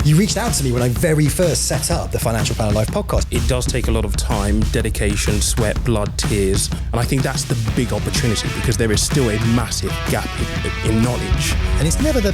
You reached out to me when I very first set up the Financial Planner Life podcast. It does take a lot of time, dedication, sweat, blood, tears. And I think that's the big opportunity because there is still a massive gap in knowledge. And it's never the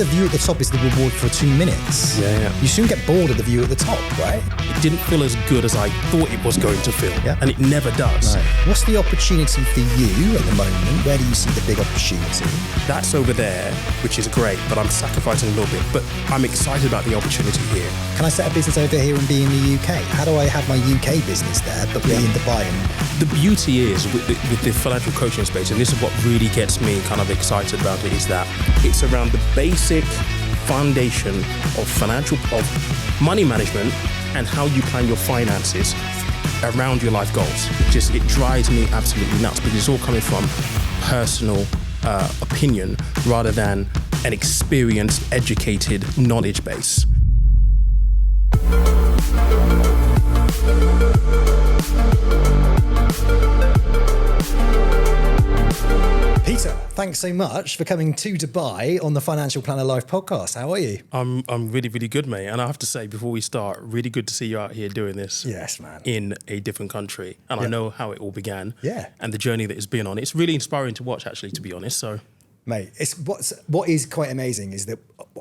view at the top is the reward for 2 minutes. Yeah. You soon get bored of the view at the top, right? It didn't feel as good as I thought it was going to feel. Yeah. And it never does. No. What's the opportunity for you at the moment? Where do you see the big opportunity? That's over there, which is great, but I'm sacrificing a little bit. But I'm excited about the opportunity here. Can I set a business over here and be in the UK? How do I have my UK business there, but be in Dubai? The beauty is with the financial coaching space, and this is what really gets me kind of excited about it, is that it's around the basic foundation of money management and how you plan your finances around your life goals. It drives me absolutely nuts because it's all coming from personal opinion rather than an experienced, educated knowledge base. Peter, thanks so much for coming to Dubai on the Financial Planner Life podcast. How are you? I'm really, really good, mate. And I have to say, before we start, really good to see you out here doing this. Yes, man. In a different country. And I know how it all began. Yeah. And the journey that it's been on. It's really inspiring to watch, actually, to be honest. So, mate, what is quite amazing is that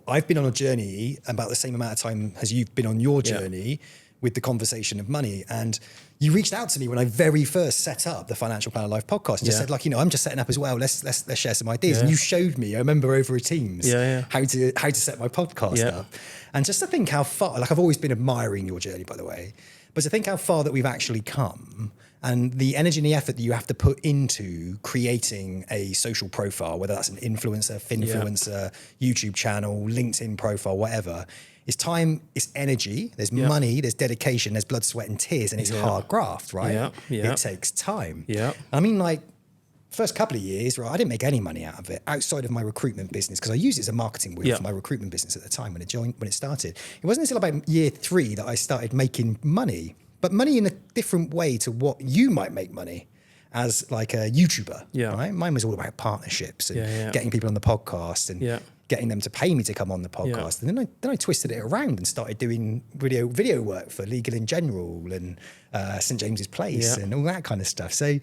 I've been on a journey about the same amount of time as you've been on your journey with the conversation of money. And you reached out to me when I very first set up the Financial Planner Life podcast and just said, like, I'm just setting up as well. Let's share some ideas. And you showed me, I remember over a Teams, how to set my podcast up. And just to think how far, like I've always been admiring your journey, by the way, but to think how far that we've actually come and the energy and the effort that you have to put into creating a social profile, whether that's an influencer, finfluencer, YouTube channel, LinkedIn profile, whatever. It's time, it's energy, there's money, there's dedication, there's blood, sweat and tears, and it's hard graft, right? It takes time. I mean, like, first couple of years, right, I didn't make any money out of it outside of my recruitment business because I used it as a marketing wheel for my recruitment business at the time when it started. It wasn't until about year 3 that I started making money, but money in a different way to what you might make money as like a YouTuber, right? Mine was all about partnerships and getting people on the podcast and getting them to pay me to come on the podcast. And then I twisted it around and started doing video work for Legal in General and St. James's Place and all that kind of stuff. So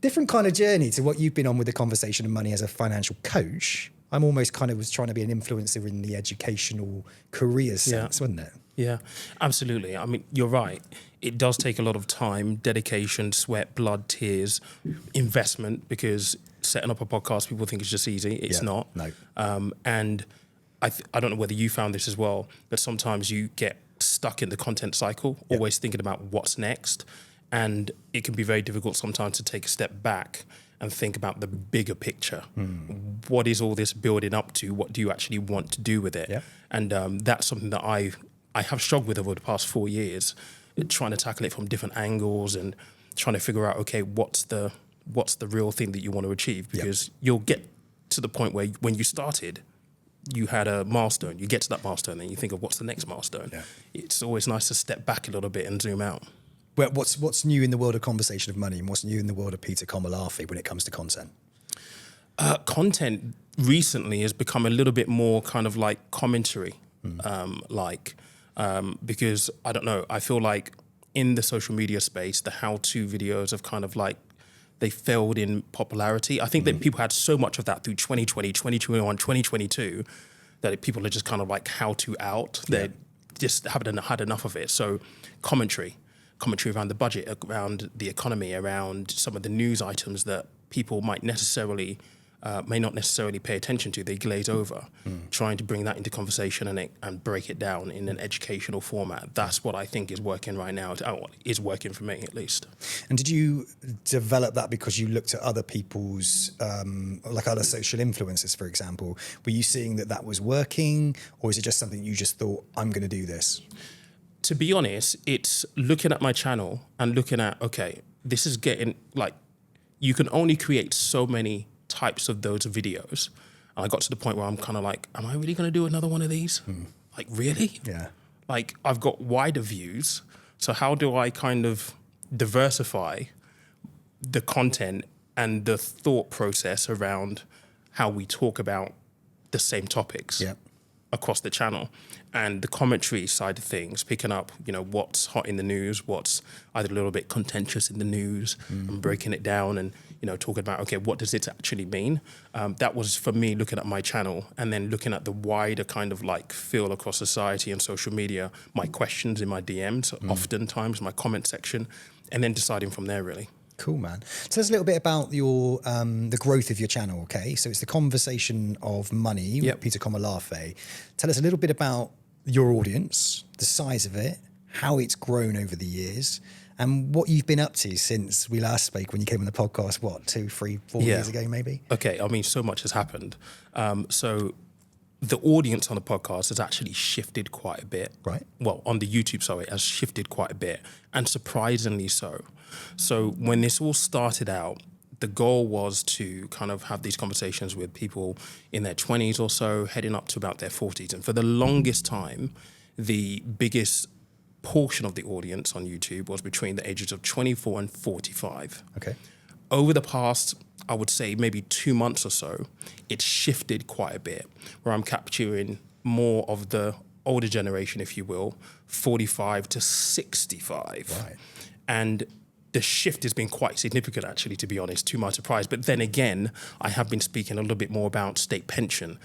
different kind of journey to what you've been on with the conversation of money as a financial coach. I'm almost kind of was trying to be an influencer in the educational career sense, wasn't it? Yeah, absolutely. I mean, you're right. It does take a lot of time, dedication, sweat, blood, tears, investment, because setting up a podcast, people think it's just easy. It's not. No. And I don't know whether you found this as well, but sometimes you get stuck in the content cycle, always thinking about what's next. And it can be very difficult sometimes to take a step back and think about the bigger picture. What is all this building up to? What do you actually want to do with it? Yeah. And that's something that I have struggled with over the past 4 years, trying to tackle it from different angles and trying to figure out, okay, what's the real thing that you want to achieve? Because you'll get to the point where when you started, you had a milestone. You get to that milestone, and you think of what's the next milestone. Yeah. It's always nice to step back a little bit and zoom out. Well, what's new in the world of conversation of money, and what's new in the world of Peter Komolafe when it comes to content? Content recently has become a little bit more kind of like commentary, because I don't know, I feel like in the social media space, the how-to videos have kind of like, they failed in popularity. I think that people had so much of that through 2020, 2021, 2022, that people are just kind of like how-to out. They just haven't had enough of it. So commentary around the budget, around the economy, around some of the news items that people may not necessarily pay attention to, they glaze over, trying to bring that into conversation and break it down in an educational format. That's what I think is working right now, is working for me at least. And did you develop that because you looked at other people's, like other social influencers, for example? Were you seeing that was working, or is it just something you just thought, I'm going to do this? To be honest, it's looking at my channel and looking at, okay, this is getting like, you can only create so many types of those videos. And I got to the point where I'm kind of like, am I really going to do another one of these? Like, really? Yeah. Like, I've got wider views. So how do I kind of diversify the content and the thought process around how we talk about the same topics? Yeah. across the channel, and the commentary side of things, picking up, what's hot in the news, what's either a little bit contentious in the news, and breaking it down and, talking about, okay, what does it actually mean? That was for me looking at my channel and then looking at the wider kind of like feel across society and social media, my questions in my DMs, oftentimes my comment section, and then deciding from there really. Cool, man. Tell us a little bit about your the growth of your channel, okay? So it's the conversation of money with Peter Komolafe. Tell us a little bit about your audience, the size of it, how it's grown over the years, and what you've been up to since we last spoke when you came on the podcast, 2, 3, 4 years ago maybe? Okay, I mean, so much has happened. So the audience on the podcast has actually shifted quite a bit. Right. Well, on the YouTube, sorry, it has shifted quite a bit, and surprisingly so. So when this all started out, the goal was to kind of have these conversations with people in their 20s or so, heading up to about their 40s. And for the longest time, the biggest portion of the audience on YouTube was between the ages of 24 and 45. Okay. Over the past, I would say maybe 2 months or so, it's shifted quite a bit, where I'm capturing more of the older generation, if you will, 45 to 65. Right. And the shift has been quite significant, actually, to be honest, to my surprise. But then again, I have been speaking a little bit more about state pension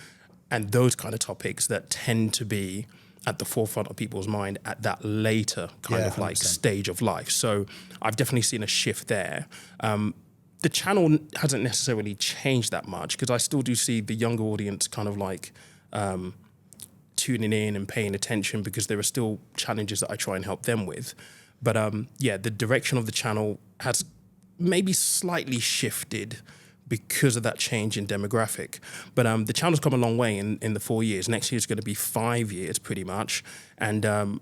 and those kind of topics that tend to be at the forefront of people's mind at that later kind of like 100%. Stage of life. So I've definitely seen a shift there. The channel hasn't necessarily changed that much because I still do see the younger audience kind of like tuning in and paying attention because there are still challenges that I try and help them with. But the direction of the channel has maybe slightly shifted because of that change in demographic. But the channel's come a long way in the 4 years. Next year is going to be 5 years pretty much. And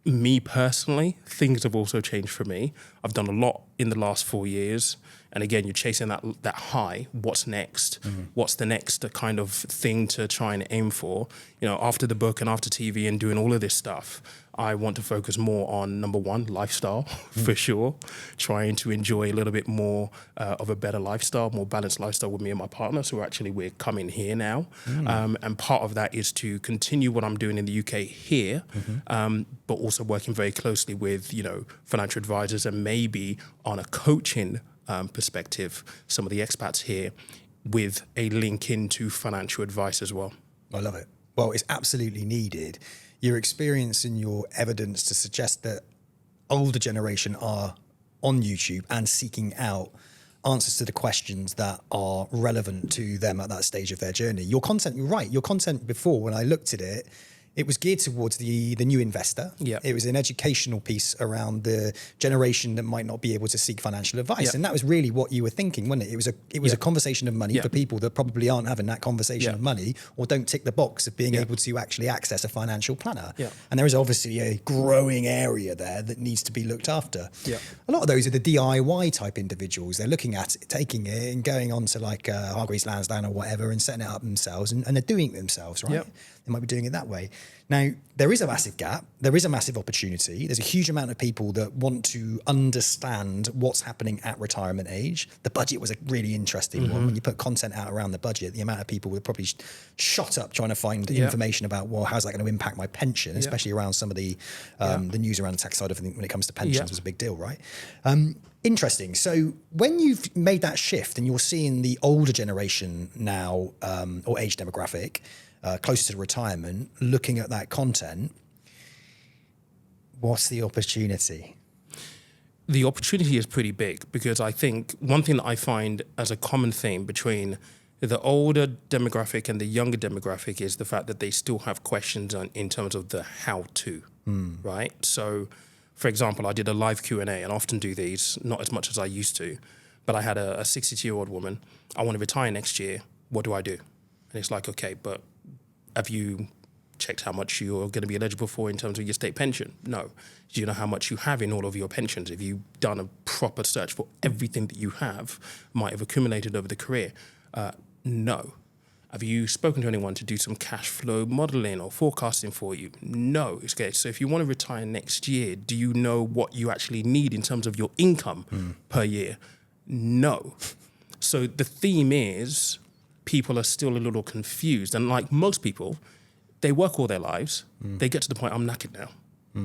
me personally, things have also changed for me. I've done a lot in the last 4 years. And again, you're chasing that high. What's next? What's the next kind of thing to try and aim for? After the book and after TV and doing all of this stuff, I want to focus more on, number one, lifestyle, for sure. Trying to enjoy a little bit more of a better lifestyle, more balanced lifestyle with me and my partner. So we're coming here now. And part of that is to continue what I'm doing in the UK here, but also working very closely with, financial advisors and maybe on a coaching perspective, some of the expats here with a link into financial advice as well. I love it. Well, it's absolutely needed. Your experience and your evidence to suggest that older generation are on YouTube and seeking out answers to the questions that are relevant to them at that stage of their journey. Your content, you're right. Your content before, when I looked at it, it was geared towards the new investor. Yeah. It was an educational piece around the generation that might not be able to seek financial advice. Yeah. And that was really what you were thinking, wasn't it? It was a conversation of money for people that probably aren't having that conversation of money or don't tick the box of being able to actually access a financial planner. Yeah. And there is obviously a growing area there that needs to be looked after. Yeah. A lot of those are the DIY type individuals. They're looking at it, taking it and going on to like Hargreaves Lansdowne or whatever and setting it up themselves and they're doing it themselves, right? Yep. They might be doing it that way. Now, there is a massive gap. There is a massive opportunity. There's a huge amount of people that want to understand what's happening at retirement age. The budget was a really interesting one. When you put content out around the budget, the amount of people were probably shot up trying to find information about, well, how's that going to impact my pension, especially around some of the news around the tax side of things when it comes to pensions was a big deal, right? Interesting. So when you've made that shift and you're seeing the older generation now, or age demographic, closer to retirement, looking at that content, what's the opportunity? The opportunity is pretty big because I think one thing that I find as a common theme between the older demographic and the younger demographic is the fact that they still have questions in terms of the how-to, right? So, for example, I did a live Q&A, and I often do these, not as much as I used to, but I had a 62-year-old woman. I want to retire next year. What do I do? And it's like, okay, but have you checked how much you're going to be eligible for in terms of your state pension? No. Do you know how much you have in all of your pensions? Have you done a proper search for everything that you might have accumulated over the career? No. Have you spoken to anyone to do some cash flow modeling or forecasting for you? No. Okay, so if you want to retire next year, do you know what you actually need in terms of your income per year? No. So the theme is people are still a little confused. And like most people, they work all their lives. They get to the point, I'm knackered now.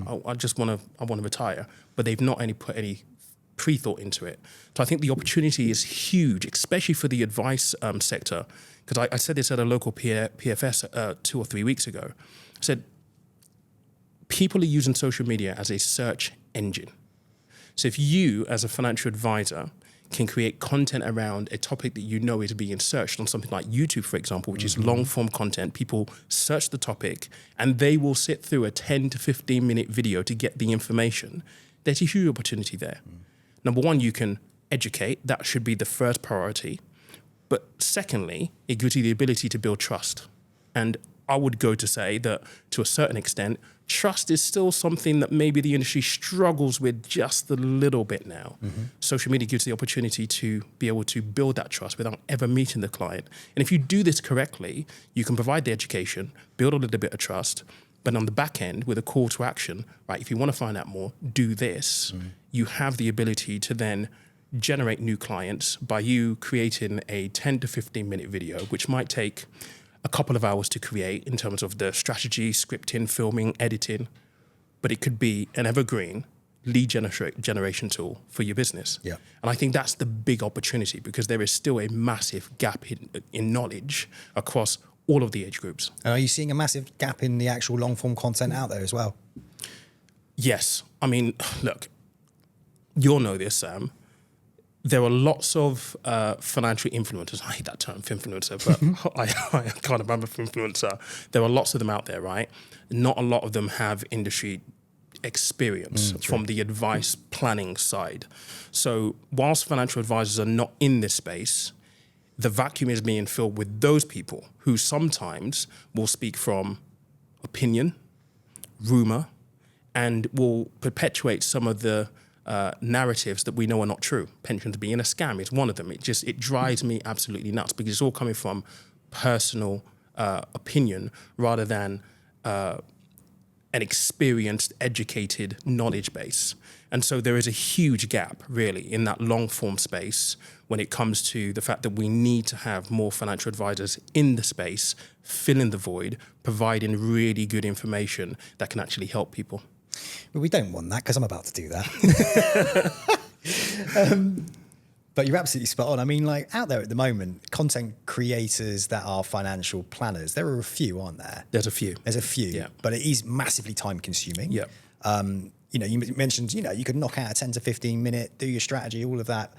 I want to retire, but they've not put any pre-thought into it. So I think the opportunity is huge, especially for the advice sector. Because I said this at a local PFS 2 or 3 weeks ago. I said, people are using social media as a search engine. So if you, as a financial advisor, can create content around a topic that you know is being searched on something like YouTube, for example, which is long form content. People search the topic and they will sit through a 10 to 15 minute video to get the information. There's a huge opportunity there. Number one, you can educate. That should be the first priority. But secondly, it gives you the ability to build trust. And I would go to say that to a certain extent, trust is still something that maybe the industry struggles with just a little bit now. Social media gives the opportunity to be able to build that trust without ever meeting the client. And if you do this correctly, you can provide the education, build a little bit of trust, but on the back end with a call to action, right? If you want to find out more, do this. You have the ability to then generate new clients by you creating a 10 to 15 minute video, which might take a couple of hours to create in terms of the strategy, scripting, filming, editing, but it could be an evergreen lead generation tool for your business. Yeah. And I think that's the big opportunity because there is still a massive gap in knowledge across all of the age groups. And are you seeing a massive gap in the actual long form content out there as well? Yes. I mean, look, you'll know this, Sam. There are lots of financial influencers. I hate that term, influencer, but I kind of am an influencer. There are lots of them out there, right? Not a lot of them have industry experience from the advice planning side. So whilst financial advisors are not in this space, the vacuum is being filled with those people who sometimes will speak from opinion, rumor, and will perpetuate some of the narratives that we know are not true. Pensions being a scam is one of them. It drives me absolutely nuts because it's all coming from personal opinion rather than an experienced, educated knowledge base. And so there is a huge gap really in that long form space when it comes to the fact that we need to have more financial advisors in the space, filling the void, providing really good information that can actually help people. Well, we don't want that because I'm about to do that. But you're absolutely spot on. I mean, like out there at the moment, content creators that are financial planners, there are a few, aren't there? There's a few. Yeah. But it is massively time consuming. Yeah. You mentioned, you could knock out a 10 to 15 minute, do your strategy, all of that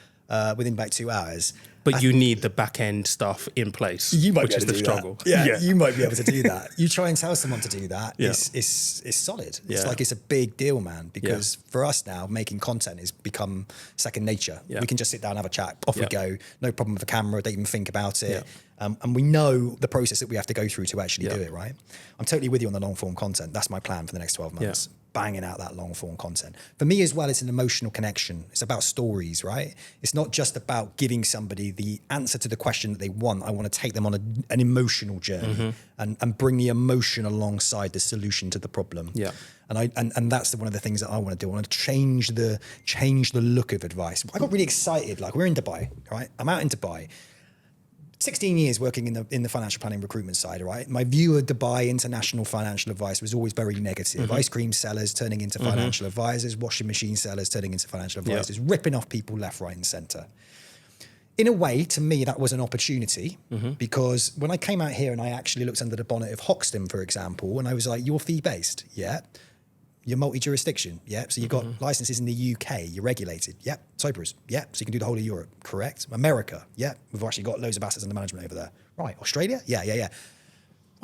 within about 2 hours. But you need the back end stuff in place, which is the struggle. Yeah, you might be able to do that. You try and tell someone to do that, Yeah. it's solid. It's Yeah. like it's a big deal, man, because for us now, making content has become second nature. Yeah. We can just sit down and have a chat, off we go, no problem with the camera, don't even think about it. Yeah. And we know the process that we have to go through to actually do it, right? I'm totally with you on the long form content. That's my plan for the next 12 months. Banging out that long form content. For me as well, it's an emotional connection. It's about stories, right? It's not just about giving somebody the answer to the question that they want. I want to take them on an emotional journey and bring the emotion alongside the solution to the problem. Yeah. And that's one of the things that I want to do. I want to change the look of advice. I got really excited. Like we're in Dubai, right? I'm out in Dubai. 16 years working in the financial planning recruitment side, right? My view of Dubai international financial advice was always very negative. Ice cream sellers turning into financial advisors, washing machine sellers turning into financial advisors, ripping off people left, right, and center. In a way, to me, that was an opportunity because when I came out here and I actually looked under the bonnet of Hoxton, for example, and I was like, you're fee-based, yeah. You're multi-jurisdiction, yeah. So you've got licenses in the UK, you're regulated, yeah. Cyprus, yeah. So you can do the whole of Europe, correct. America, yeah. We've actually got loads of assets under management over there. Right, Australia, yeah.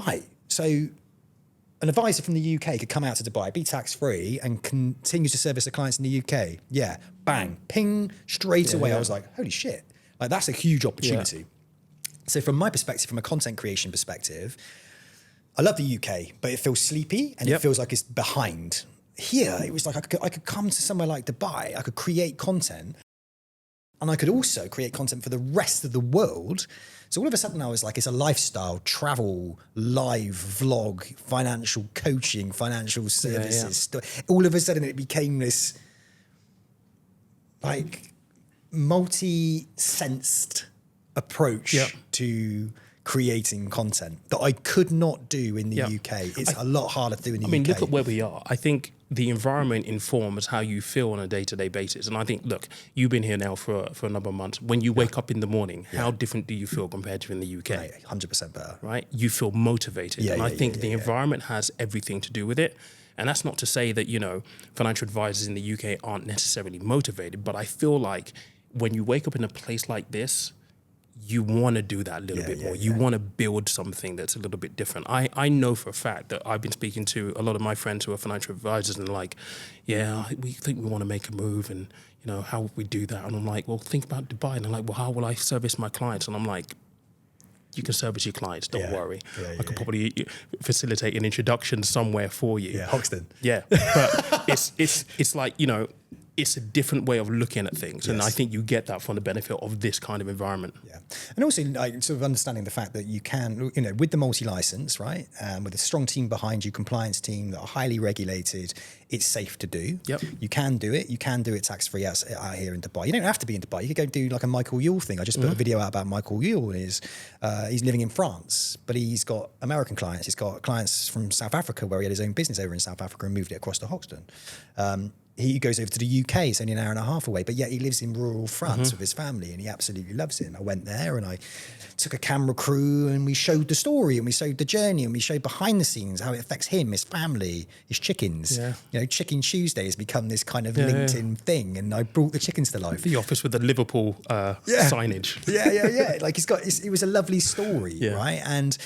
Right, so an advisor from the UK could come out to Dubai, be tax-free and continue to service the clients in the UK. Yeah, bang, ping, straight away. I was like, holy shit. Like that's a huge opportunity. Yeah. So from my perspective, from a content creation perspective, I love the UK, but it feels sleepy and it feels like it's behind. Here, it was like I could come to somewhere like Dubai, I could create content, and I could also create content for the rest of the world. So all of a sudden I was like, it's a lifestyle, travel, live, vlog, financial coaching, financial services. All of a sudden it became this like multi-sensed approach to creating content that I could not do in the UK. It's a lot harder to do in the UK. I mean, look at where we are. I think the environment informs how you feel on a day-to-day basis. And I think, look, you've been here now for a number of months. When you wake up in the morning, how different do you feel compared to in the UK? Right, 100% better. Right? You feel motivated. And I think the environment has everything to do with it. And that's not to say that, you know, financial advisors in the UK aren't necessarily motivated, but I feel like when you wake up in a place like this, you want to do that a little bit more. You want to build something that's a little bit different. I know for a fact that I've been speaking to a lot of my friends who are financial advisors and like, we think we want to make a move and, you know, how would we do that? And I'm like, well, think about Dubai. And they're like, well, how will I service my clients? And I'm like, you can service your clients, don't worry. I could probably facilitate an introduction somewhere for you. Yeah, Hoxton. Yeah, but it's like, you know, it's a different way of looking at things. And I think you get that from the benefit of this kind of environment. Yeah. And also like, sort of understanding the fact that you can, you know, with the multi-license, right, with a strong team behind you, compliance team that are highly regulated, it's safe to do. Yep. You can do it. You can do it tax-free out here in Dubai. You don't have to be in Dubai. You could go do like a Michael Yule thing. I just put a video out about Michael Yule. And he's living in France, but he's got American clients. He's got clients from South Africa where he had his own business over in South Africa and moved it across to Hoxton. He goes over to the UK, it's only an hour and a half away, but yet he lives in rural France with his family and he absolutely loves it. And I went there and I took a camera crew and we showed the story and we showed the journey and we showed behind the scenes how it affects him, his family, his chickens. Yeah. You know, Chicken Tuesday has become this kind of LinkedIn thing and I brought the chickens to life. The office with the Liverpool signage. Yeah. Like it was a lovely story, right? And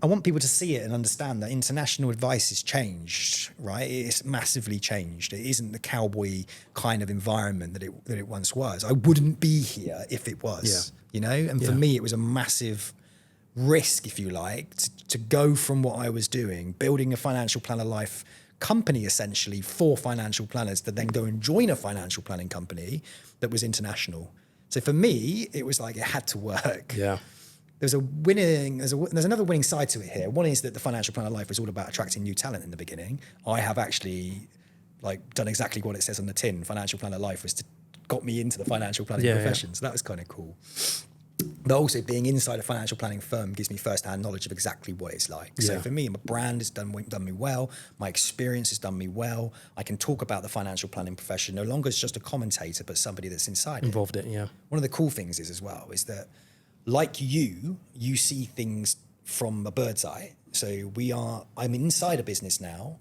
I want people to see it and understand that international advice has changed, right? It's massively changed. It isn't the cowboy kind of environment that it once was. I wouldn't be here if it was, you know? And for me, it was a massive risk, if you like, to go from what I was doing, building a financial planner life company essentially for financial planners to then go and join a financial planning company that was international. So for me, it was like it had to work. Yeah. There's another winning side to it here. One is that the financial planner life was all about attracting new talent in the beginning. I have actually like done exactly what it says on the tin. Financial planner life got me into the financial planning profession. So that was kind of cool. But also being inside a financial planning firm gives me first-hand knowledge of exactly what it's like. So for me, my brand has done me well. My experience has done me well. I can talk about the financial planning profession no longer as just a commentator, but somebody that's involved it. Yeah. One of the cool things is is that like you see things from a bird's eye. So I'm inside a business now,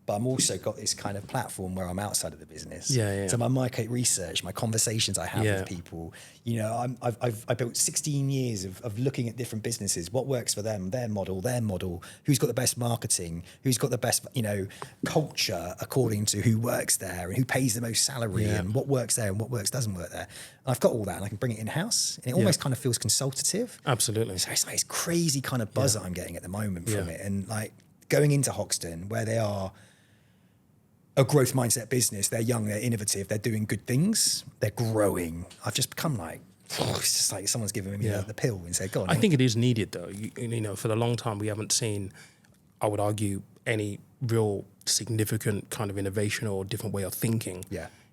but I'm also got this kind of platform where I'm outside of the business. So my market research, my conversations I have with people, you know, I've built 16 years of looking at different businesses, what works for them, their model, who's got the best marketing, who's got the best, you know, culture according to who works there and who pays the most salary and what works there and what doesn't work there. And I've got all that and I can bring it in-house and it almost kind of feels consultative. Absolutely. So it's like this crazy kind of buzz that I'm getting at the moment from it. And like going into Hoxton where they are a growth mindset business. They're young, they're innovative, they're doing good things, they're growing. I've just become like, it's just like someone's giving me the pill and said, go on. I think it is needed though. You know, for a long time we haven't seen, I would argue, any real significant kind of innovation or different way of thinking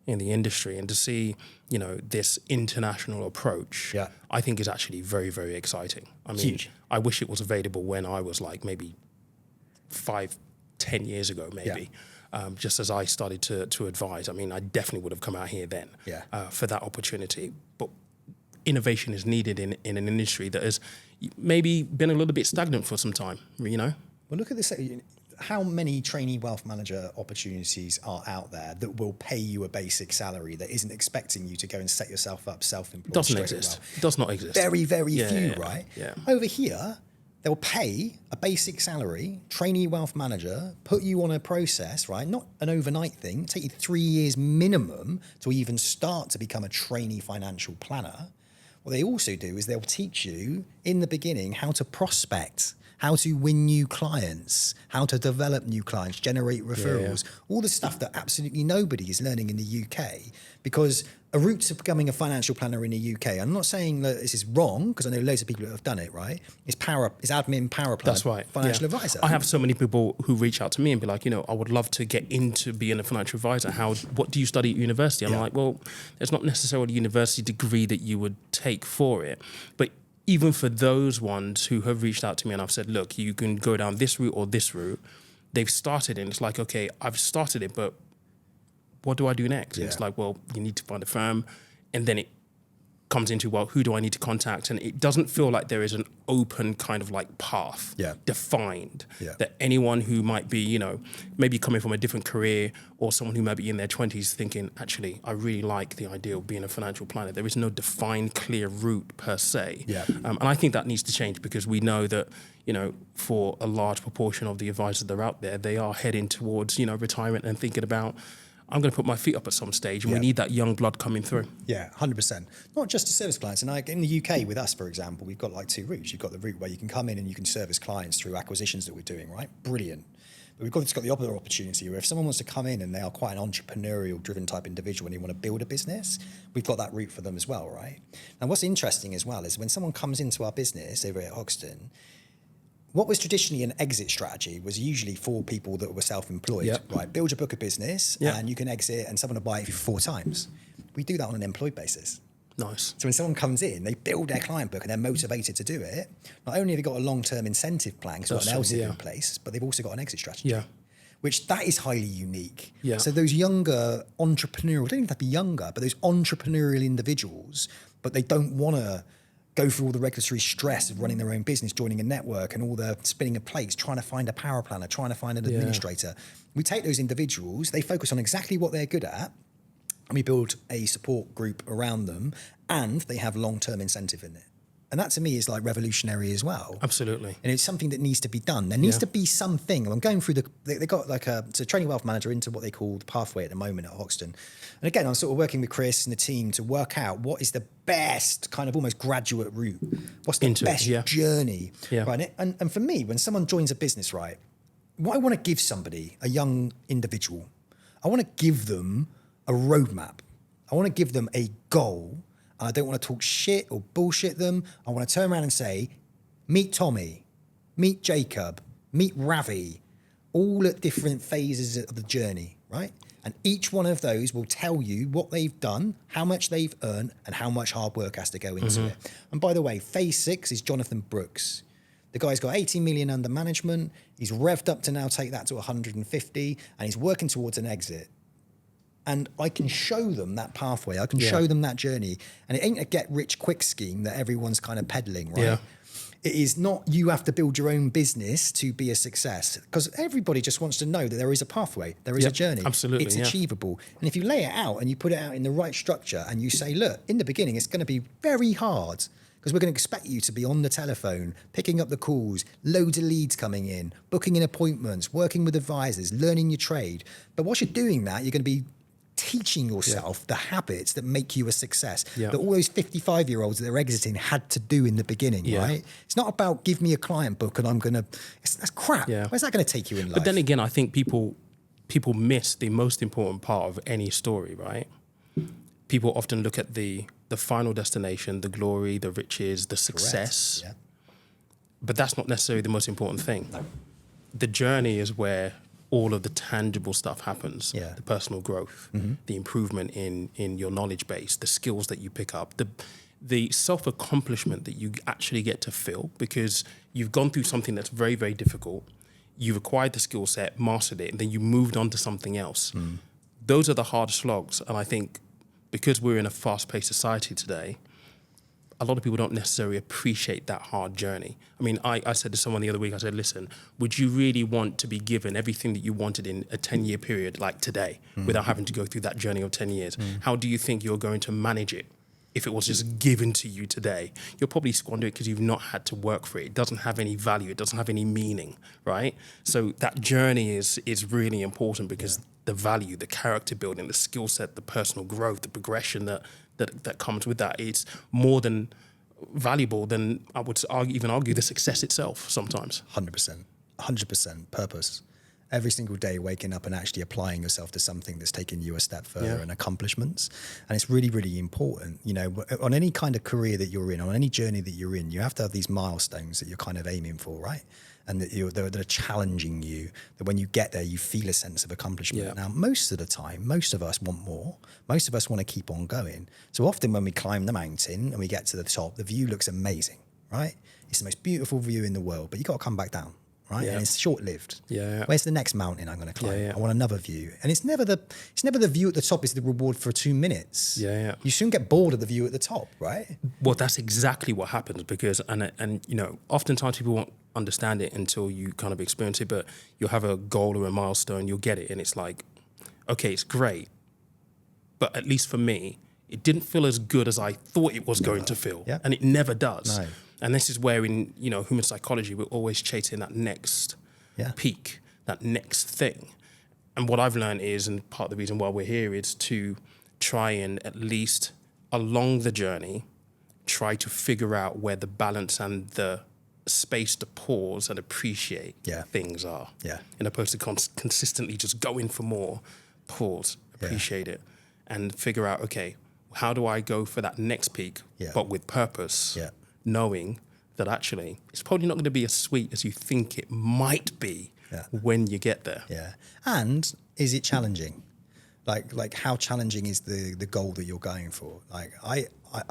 in the industry. And to see, you know, this international approach, I think is actually very, very exciting. I mean, huge. I wish it was available when I was like maybe 5-10 years ago, maybe. Just as I started to advise. I mean, I definitely would have come out here then for that opportunity. But innovation is needed in an industry that has maybe been a little bit stagnant for some time, you know? Well, look at this. How many trainee wealth manager opportunities are out there that will pay you a basic salary that isn't expecting you to go and set yourself up self-employed? Doesn't exist. Does not exist. Very, very few, right? Yeah. Over here, they'll pay a basic salary, trainee wealth manager, put you on a process, right? Not an overnight thing. Take you 3 years minimum to even start to become a trainee financial planner. What they also do is they'll teach you in the beginning how to prospect, how to win new clients, how to develop new clients, generate referrals, all the stuff that absolutely nobody is learning in the UK. Because a route to becoming a financial planner in the UK, I'm not saying that this is wrong, because I know loads of people that have done it, right? It's admin, power plan, that's right. Financial advisor. I have so many people who reach out to me and be like, you know, I would love to get into being a financial advisor. What do you study at university? I'm like, well, there's not necessarily a university degree that you would take for it, but even for those ones who have reached out to me and I've said, look, you can go down this route or this route, they've started and it's like, okay, I've started it, but what do I do next? Yeah. It's like, well, you need to find a firm, and then it comes into, well, who do I need to contact? And it doesn't feel like there is an open kind of like path defined that anyone who might be, you know, maybe coming from a different career, or someone who might be in their 20s thinking, actually, I really like the idea of being a financial planner. There is no defined, clear route per se. And I think that needs to change, because we know that, you know, for a large proportion of the advisors that are out there, they are heading towards, you know, retirement and thinking about, I'm going to put my feet up at some stage, and we need that young blood coming through. Yeah, 100%. Not just to service clients. And like in the UK with us, for example, we've got like two routes. You've got the route where you can come in and you can service clients through acquisitions that we're doing, right? Brilliant. But we've got the other opportunity where if someone wants to come in and they are quite an entrepreneurial driven type individual and they want to build a business, we've got that route for them as well, right? And what's interesting as well is when someone comes into our business over at Hoxton, what was traditionally an exit strategy was usually for people that were self-employed, right? Build your book of business and you can exit and someone will buy it for 4 times. We do that on an employed basis. Nice. So when someone comes in, they build their client book and they're motivated to do it. Not only have they got a long-term incentive plan because they've got an LTIP in place, but they've also got an exit strategy. Which that is highly unique. So those younger entrepreneurial, don't even have to be younger, but those entrepreneurial individuals, but they don't want to go through all the regulatory stress of running their own business, joining a network and all the spinning of plates, trying to find a power planner, trying to find an administrator. We take those individuals, they focus on exactly what they're good at, and we build a support group around them, and they have long-term incentive in it. And that to me is like revolutionary as well. Absolutely. And it's something that needs to be done. There needs to be something. I'm going through they got like it's a training wealth manager into what they call the pathway at the moment at Hoxton. And again, I'm sort of working with Chris and the team to work out what is the best kind of almost graduate route. What's the best journey? Right. And for me, when someone joins a business, right, what I want to give somebody, a young individual, I want to give them a roadmap. I want to give them a goal. I don't want to talk shit or bullshit them. I want to turn around and say, meet Tommy, meet Jacob, meet Ravi, all at different phases of the journey, right? And each one of those will tell you what they've done, how much they've earned, and how much hard work has to go into it. And by the way, phase 6 is Jonathan Brooks. The guy's got 80 million under management. He's revved up to now take that to 150, and he's working towards an exit. And I can show them that pathway. I can show them that journey. And it ain't a get-rich-quick scheme that everyone's kind of peddling, right? It is not you have to build your own business to be a success. Because everybody just wants to know that there is a pathway. There is a journey. Absolutely, it's achievable. And if you lay it out and you put it out in the right structure and you say, look, in the beginning, it's going to be very hard because we're going to expect you to be on the telephone, picking up the calls, loads of leads coming in, booking in appointments, working with advisors, learning your trade. But whilst you're doing that, you're going to be teaching yourself the habits that make you a success that all those 55-year-olds that are exiting had to do in the beginning, right? It's not about give me a client book and I'm going to, that's crap. Where's that going to take you in life? But then again, I think people miss the most important part of any story, right? People often look at the final destination, the glory, the riches, the success, but that's not necessarily the most important thing. No. The journey is where all of the tangible stuff happens, the personal growth, the improvement in your knowledge base, the skills that you pick up, the self-accomplishment that you actually get to feel because you've gone through something that's very, very difficult, you've acquired the skill set, mastered it, and then you moved on to something else. Those are the hard slogs. And I think because we're in a fast-paced society today, a lot of people don't necessarily appreciate that hard journey. I mean, I said to someone the other week, I said, listen, would you really want to be given everything that you wanted in a 10-year period like today without having to go through that journey of 10 years? How do you think you're going to manage it if it was just given to you today? You'll probably squander it because you've not had to work for it. It doesn't have any value. It doesn't have any meaning, right? So that journey is really important because the value, the character building, the skill set, the personal growth, the progression that comes with that, it's more than valuable than I would even argue the success itself sometimes. 100% purpose. Every single day waking up and actually applying yourself to something that's taking you a step further and accomplishments. And it's really, really important. You know, on any kind of career that you're in, on any journey that you're in, you have to have these milestones that you're kind of aiming for, right? And that they're challenging you, that when you get there, you feel a sense of accomplishment. Now, most of the time, most of us want more. Most of us want to keep on going. So often when we climb the mountain and we get to the top, the view looks amazing. right? It's the most beautiful view in the world, but you got to come back down, right? Yeah. And it's short-lived. Yeah. Where's the next mountain I'm going to climb? Yeah, yeah. I want another view. And it's never the view at the top is the reward for 2 minutes. Yeah, yeah. You soon get bored of the view at the top, right? Well, that's exactly what happens because, and you know, oftentimes people won't understand it until you kind of experience it, but you'll have a goal or a milestone, you'll get it, and it's like, okay, it's great, but at least for me, it didn't feel as good as I thought it was going to feel, Yeah. and it never does. No. And this is where in, you know, human psychology, we're always chasing that next Yeah. peak, that next thing. And what I've learned is, and part of the reason why we're here is to try and at least along the journey, try to figure out where the balance and the space to pause and appreciate Yeah. things are. Yeah. In opposed to consistently just going for more, pause, appreciate it, and figure out, okay, how do I go for that next peak, Yeah. but with purpose, Yeah. knowing that actually it's probably not going to be as sweet as you think it might be when you get there. Yeah. And is it challenging? Like how challenging is the goal that you're going for? Like I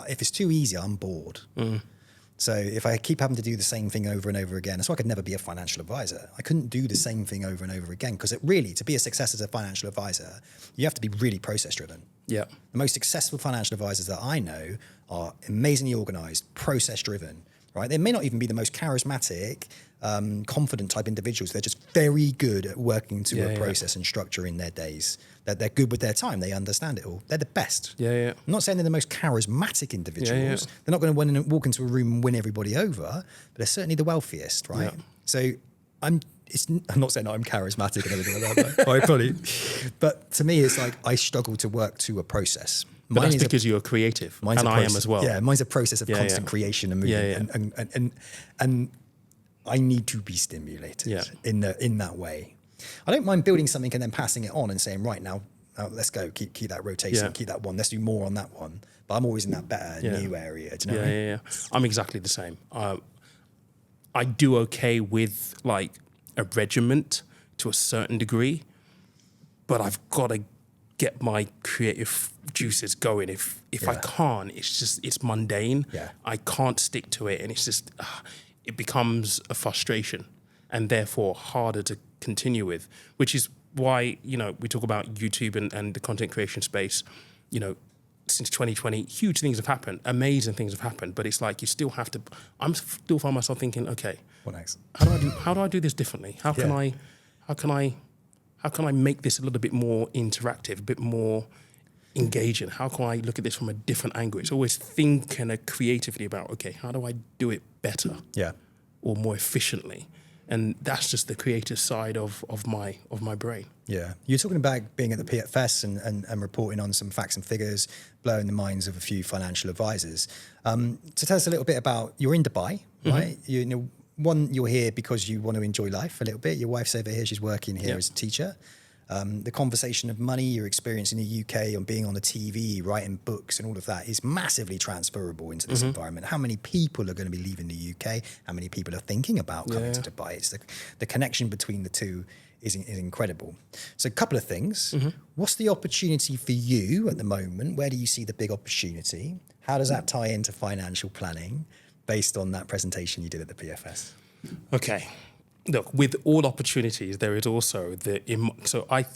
if it's too easy, I'm bored. So if I keep having to do the same thing over and over again, that's why I could never be a financial advisor. I couldn't do the same thing over and over again because to be a success as a financial advisor, you have to be really process driven. Yeah. The most successful financial advisors that I know are amazingly organized, process driven, right? They may not even be the most charismatic, confident type individuals. They're just very good at working to a process and structure in their days. They're good with their time. They understand it all. They're the best. Yeah, yeah. I'm not saying they're the most charismatic individuals. Yeah, yeah. They're not going to walk into a room and win everybody over, but they're certainly the wealthiest, right? Yeah. So I'm not saying I'm charismatic and everything like that, but, probably, but to me, it's like I struggle to work to a process. But that's because you're creative, and I am as well. Yeah, mine's a process of constant creation and movement, and I need to be stimulated in that way. I don't mind building something and then passing it on and saying, right now let's go, keep that rotation, keep that one, let's do more on that one. But I'm always in that better new area. Do you know what I mean? Yeah. I'm exactly the same. I do okay with like a regiment to a certain degree, but I've got to get my creative juices going. If I can't, it's mundane. Yeah. I can't stick to it, and it's just it becomes a frustration, and therefore harder to continue with. Which is why, you know, we talk about YouTube and the content creation space. You know, since 2020, huge things have happened, amazing things have happened, but it's like you still have to. I'm still find myself thinking, okay, What next? how do I do this differently? How can I make this a little bit more interactive, a bit more engaging? How can I look at this from a different angle? It's always thinking creatively about, okay, how do I do it better or more efficiently? And that's just the creative side of my brain. Yeah. You're talking about being at the PFS and reporting on some facts and figures, blowing the minds of a few financial advisors. So tell us a little bit about, you're in Dubai, right? You know, one, you're here because you want to enjoy life a little bit. Your wife's over here, she's working here as a teacher. The conversation of money, your experience in the UK on being on the TV, writing books and all of that is massively transferable into this environment. How many people are going to be leaving the UK? How many people are thinking about coming to Dubai? It's the connection between the two is incredible. So a couple of things. What's the opportunity for you at the moment? Where do you see the big opportunity? How does that tie into financial planning based on that presentation you did at the PFS? Okay. Look, with all opportunities, there is also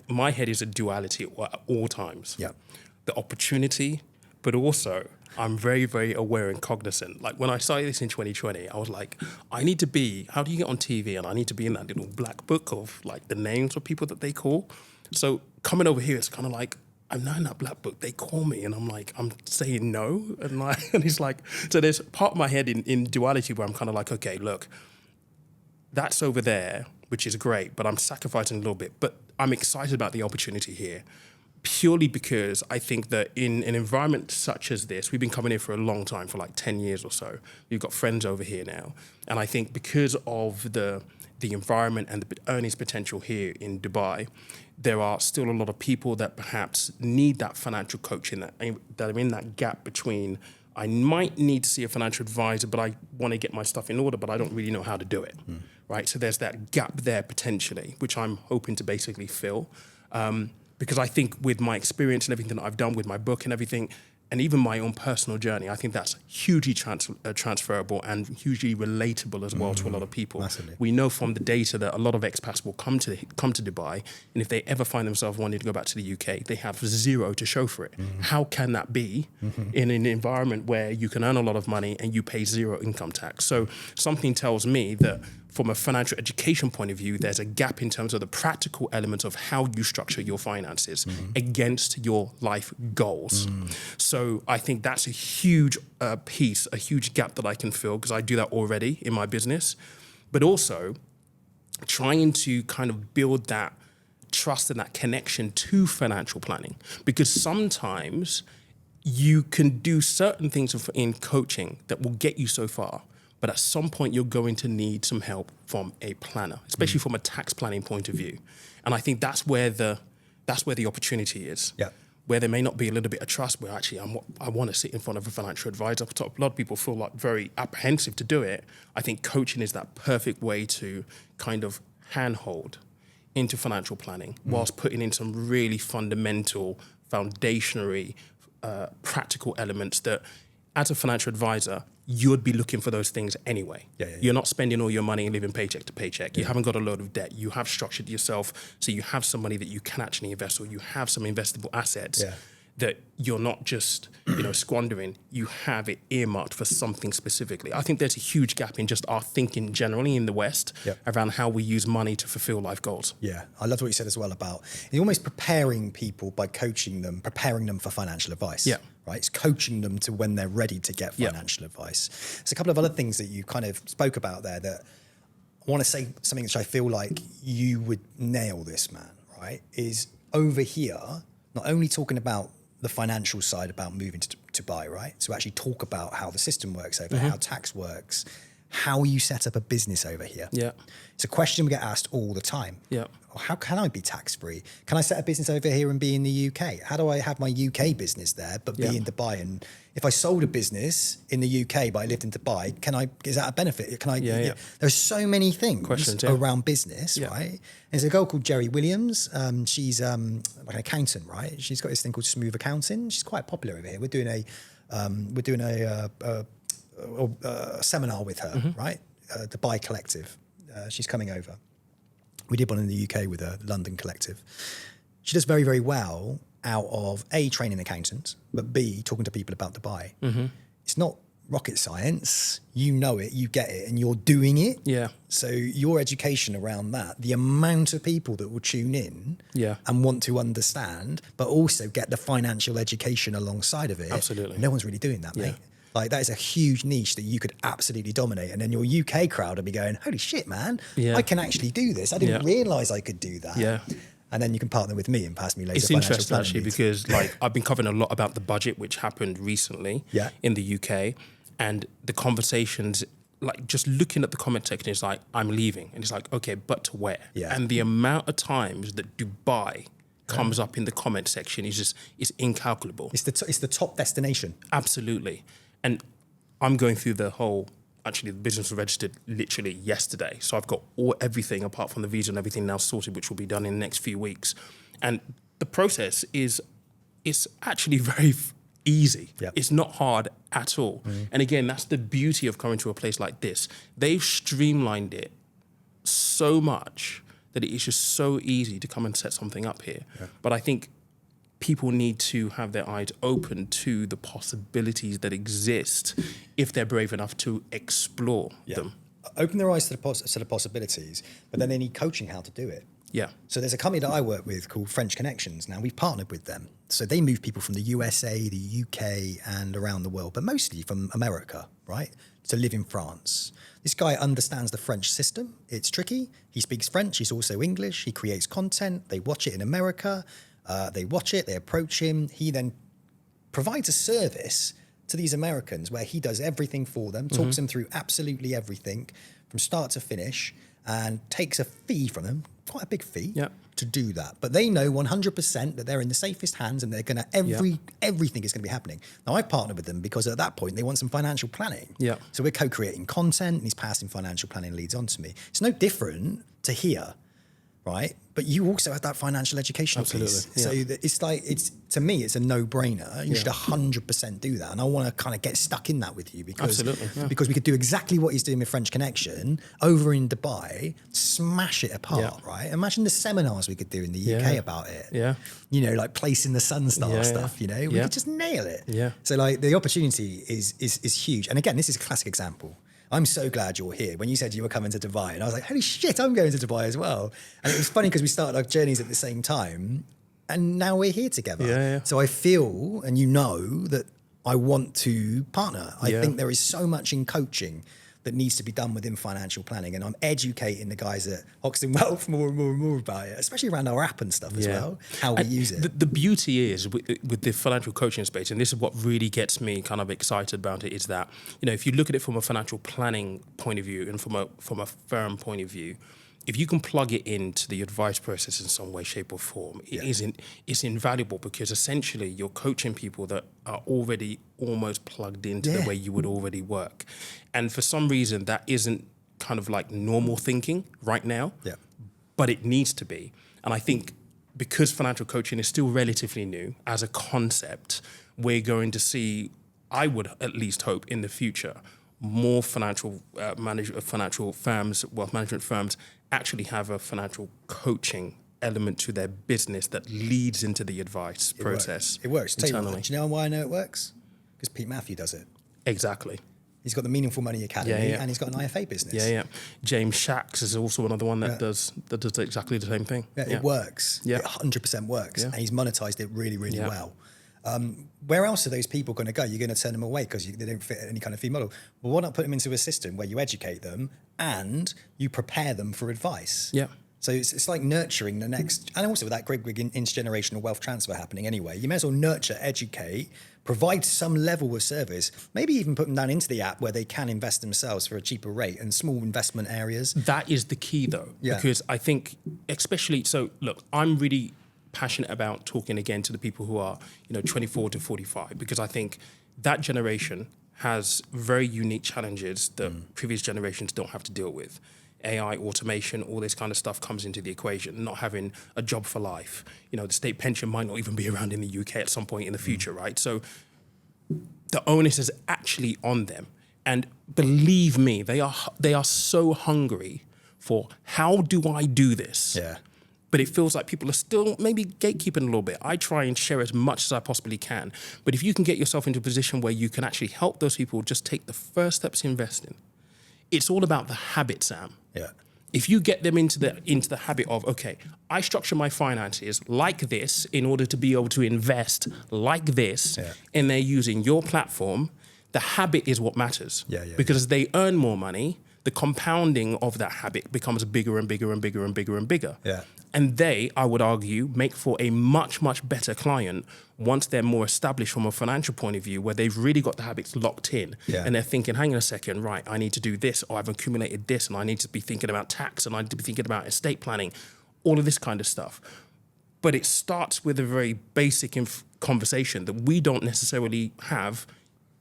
my head is a duality at all times. Yeah. The opportunity, but also I'm very, very aware and cognizant. Like when I started this in 2020, I was like, how do you get on TV? And I need to be in that little black book of like the names of people that they call. So coming over here, it's kind of like, I'm not in that black book. They call me and I'm like, I'm saying no. And it's like, so there's part of my head in duality where I'm kind of like, okay, look, that's over there, which is great, but I'm sacrificing a little bit. But I'm excited about the opportunity here, purely because I think that in an environment such as this, we've been coming here for a long time, for like 10 years or so. We've got friends over here now. And I think because of the environment and the earnings potential here in Dubai, there are still a lot of people that perhaps need that financial coaching, that are in that gap between, I might need to see a financial advisor, but I want to get my stuff in order, but I don't really know how to do it, right? So there's that gap there potentially, which I'm hoping to basically fill. Because I think with my experience and everything that I've done with my book and everything, and even my own personal journey, I think that's hugely transferable and hugely relatable as well to a lot of people. Massively. We know from the data that a lot of expats will come to Dubai, and if they ever find themselves wanting to go back to the UK, they have zero to show for it. How can that be in an environment where you can earn a lot of money and you pay zero income tax? So something tells me that from a financial education point of view, there's a gap in terms of the practical elements of how you structure your finances against your life goals. So I think that's a huge piece, a huge gap that I can fill, because I do that already in my business. But also trying to kind of build that trust and that connection to financial planning, because sometimes you can do certain things in coaching that will get you so far, but at some point you're going to need some help from a planner, especially from a tax planning point of view. And I think that's where the opportunity is. Yeah. Where there may not be a little bit of trust, where actually I want to sit in front of a financial advisor. A lot of people feel like very apprehensive to do it. I think coaching is that perfect way to kind of handhold into financial planning whilst putting in some really fundamental, foundationary, practical elements that, as a financial advisor, you'd be looking for those things anyway. You're not spending all your money and living paycheck to paycheck. You haven't got a load of debt. You have structured yourself so you have some money that you can actually invest, or you have some investable assets that you're not just squandering. You have it earmarked for something specifically. I think there's a huge gap in just our thinking generally in the West around how we use money to fulfill life goals. Yeah, I love what you said as well about you're almost preparing people by coaching them, preparing them for financial advice. Yeah. Right, it's coaching them to when they're ready to get financial advice. There's a couple of other things that you kind of spoke about there that I want to say something which I feel like you would nail this, man, right? Is over here, not only talking about the financial side about moving to Dubai, right? So actually talk about how the system works over here, how tax works, how you set up a business over here. Yeah. It's a question we get asked all the time. Yeah. How can I be tax-free? Can I set a business over here and be in the UK? How do I have my UK business there but be in Dubai? And if I sold a business in the UK but I lived in Dubai, is that a benefit? Can I? There's so many things around business, right? And there's a girl called Jerry Williams. She's like an accountant, right? She's got this thing called Smooth Accounting. She's quite popular over here. We're doing a seminar with her, right? Dubai Collective. She's coming over. We did one in the UK with a London collective. She does very, very well out of A, training accountants, but B, talking to people about Dubai. It's not rocket science. You know it, you get it, and you're doing it. Yeah. So your education around that, the amount of people that will tune in and want to understand, but also get the financial education alongside of it. Absolutely. No one's really doing that, mate. Like, that is a huge niche that you could absolutely dominate. And then your UK crowd will be going, holy shit, man, I can actually do this. I didn't realise I could do that. Yeah. And then you can partner with me and pass me later. It's interesting actually because I've been covering a lot about the budget, which happened recently in the UK. And the conversations, like just looking at the comment section, is like, I'm leaving. And it's like, okay, but to where? Yeah. And the amount of times that Dubai comes up in the comment section is incalculable. It's the top destination. Absolutely. And I'm going through the business was registered literally yesterday. So I've got everything apart from the visa and everything now sorted, which will be done in the next few weeks. And the process is actually very easy. Yep. It's not hard at all. And again, that's the beauty of coming to a place like this. They've streamlined it so much that it is just so easy to come and set something up here. Yeah. But I think people need to have their eyes open to the possibilities that exist if they're brave enough to explore them. Open their eyes to the possibilities, but then they need coaching how to do it. Yeah. So there's a company that I work with called French Connections. Now, we've partnered with them. So they move people from the USA, the UK, and around the world, but mostly from America, right, to live in France. This guy understands the French system. It's tricky. He speaks French. He's also English. He creates content. They watch it in America. They watch it, they approach him. He then provides a service to these Americans where he does everything for them, talks them through absolutely everything from start to finish, and takes a fee from them, quite a big fee, to do that. But they know 100% that they're in the safest hands and they're going to, everything is going to be happening. Now, I've partnered with them because at that point, they want some financial planning. Yeah. So we're co-creating content and he's passing financial planning leads on to me. It's no different to here. right? But you also have that financial education piece. Yeah. So to me, it's a no-brainer. You should 100% do that. And I want to kind of get stuck in that with you because we could do exactly what he's doing with French Connection over in Dubai, smash it apart, right? Imagine the seminars we could do in the UK about it. Yeah. You know, like placing the sun star stuff, you know, we could just nail it. Yeah. So like the opportunity is huge. And again, this is a classic example. I'm so glad you're here. When you said you were coming to Dubai, and I was like, holy shit, I'm going to Dubai as well. And it was funny because we started our journeys at the same time, and now we're here together. Yeah. So I feel, and you know, that I want to partner. I think there is so much in coaching that needs to be done within financial planning. And I'm educating the guys at Hoxton Wealth more and more and more about it, especially around our app and stuff as well, how we use it. The beauty is with the financial coaching space, and this is what really gets me kind of excited about it, is that, you know, if you look at it from a financial planning point of view and from a firm point of view, if you can plug it into the advice process in some way, shape or form, it's invaluable, because essentially you're coaching people that are already almost plugged into the way you would already work. And for some reason, that isn't kind of like normal thinking right now, but it needs to be. And I think because financial coaching is still relatively new as a concept, we're going to see, I would at least hope in the future, more financial firms, wealth management firms, actually have a financial coaching element to their business that leads into the advice process. It works. Tell you internally. what, do you know why I know it works? Because Pete Matthew does it. Exactly. He's got the Meaningful Money Academy and he's got an IFA business. James Shacks is also another one that does exactly the same thing. It works. It 100% works. And he's monetized it really, really well. Where else are those people going to go? You're going to turn them away because they don't fit any kind of fee model. Well, why not put them into a system where you educate them and you prepare them for advice? Yeah. So it's like nurturing the next, and also with that great big intergenerational wealth transfer happening anyway, you may as well nurture, educate, provide some level of service, maybe even put them down into the app where they can invest themselves for a cheaper rate and small investment areas. That is the key though, because I think especially, so look, I'm really passionate about talking again to the people who are, 24 to 45, because I think that generation has very unique challenges that previous generations don't have to deal with. AI, automation, all this kind of stuff comes into the equation, not having a job for life. The state pension might not even be around in the UK at some point in the future, right? So the onus is actually on them. And believe me, they are so hungry for, how do I do this? Yeah. But it feels like people are still maybe gatekeeping a little bit. I try and share as much as I possibly can. But if you can get yourself into a position where you can actually help those people just take the first steps in investing, it's all about the habit, Sam. Yeah. If you get them into the habit of, okay, I structure my finances like this in order to be able to invest like this, and they're using your platform, the habit is what matters. Because as they earn more money, the compounding of that habit becomes bigger and bigger and bigger and bigger and bigger. And they, I would argue, make for a much, much better client once they're more established from a financial point of view, where they've really got the habits locked in. And they're thinking, hang on a second, right, I need to do this, or I've accumulated this, and I need to be thinking about tax, and I need to be thinking about estate planning, all of this kind of stuff. But it starts with a very basic conversation that we don't necessarily have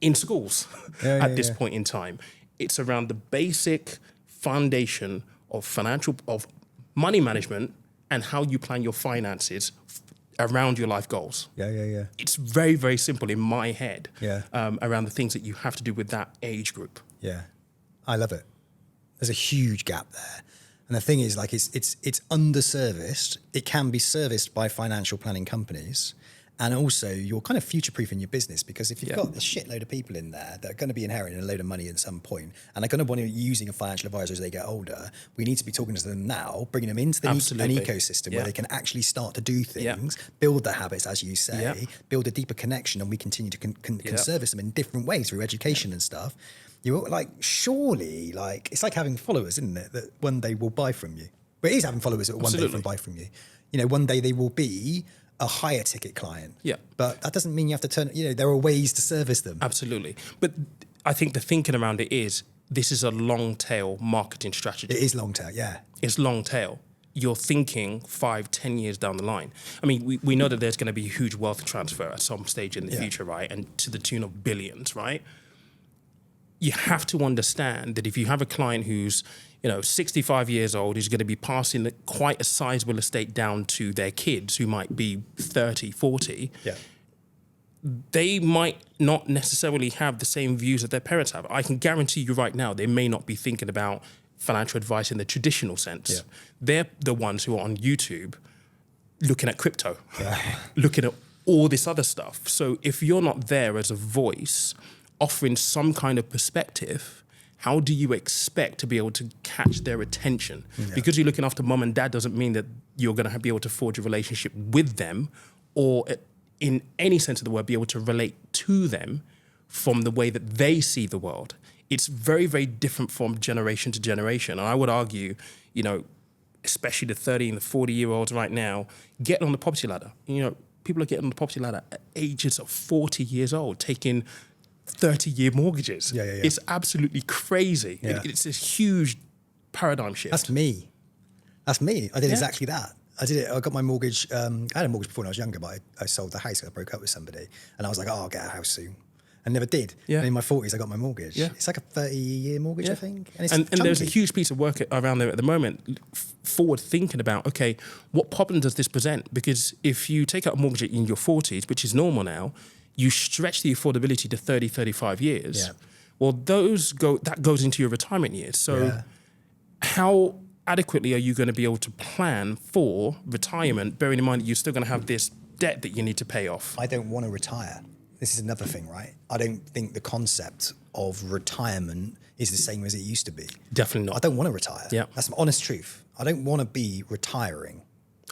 in schools at this point in time. It's around the basic foundation of money management and how you plan your finances around your life goals. It's very, very simple in my head around the things that you have to do with that age group. I love it. There's a huge gap there. And the thing is, like, it's underserviced. It can be serviced by financial planning companies. And also, you're kind of future-proofing your business, because if you've got a shitload of people in there that are going to be inheriting a load of money at some point, and they're going to want to be using a financial advisor as they get older, we need to be talking to them now, bringing them into an ecosystem where they can actually start to do things, build the habits, as you say, build a deeper connection, and we continue to can service them in different ways through education and stuff. You're like, surely, like, it's like having followers, isn't it, that one day will buy from you. But it is having followers that one day will buy from you. One day they will be a higher ticket client. But that doesn't mean you have to turn, there are ways to service them. Absolutely. But I think the thinking around it is, this is a long tail marketing strategy. It is long tail, It's long tail. You're thinking 5-10 years down the line. I mean, we know that there's going to be a huge wealth transfer at some stage in the future, right? And to the tune of billions, right? you have to understand that if you have a client who's 65 years old, who's going to be passing quite a sizable estate down to their kids who might be 30, 40, they might not necessarily have the same views that their parents have. I can guarantee you right now, they may not be thinking about financial advice in the traditional sense. Yeah. They're the ones who are on YouTube looking at crypto, looking at all this other stuff. So if you're not there as a voice offering some kind of perspective, how do you expect to be able to catch their attention? Because you're looking after mum and dad doesn't mean that you're going to be able to forge a relationship with them, or in any sense of the word, be able to relate to them from the way that they see the world. It's very, very different from generation to generation. And I would argue, especially the 30 and the 40-year-olds right now, getting on the property ladder. People are getting on the property ladder at ages of 40 years old, taking 30-year mortgages. It's absolutely crazy. It's a huge paradigm shift. That's me. I did exactly that. I did it. I got my mortgage. I had a mortgage before when I was younger, but I sold the house. I broke up with somebody, and I was like, "Oh, I'll get a house soon." I never did. And in my 40s, I got my mortgage. It's like a 30-year mortgage, I think. And there's a huge piece of work around there at the moment, forward thinking about, okay, what problem does this present? Because if you take out a mortgage in your 40s, which is normal now, you stretch the affordability to 30, 35 years. Well, that goes into your retirement years. So how adequately are you going to be able to plan for retirement, bearing in mind that you're still going to have this debt that you need to pay off? I don't want to retire. This is another thing, right? I don't think the concept of retirement is the same as it used to be. Definitely not. I don't want to retire. That's my honest truth. I don't want to be retiring.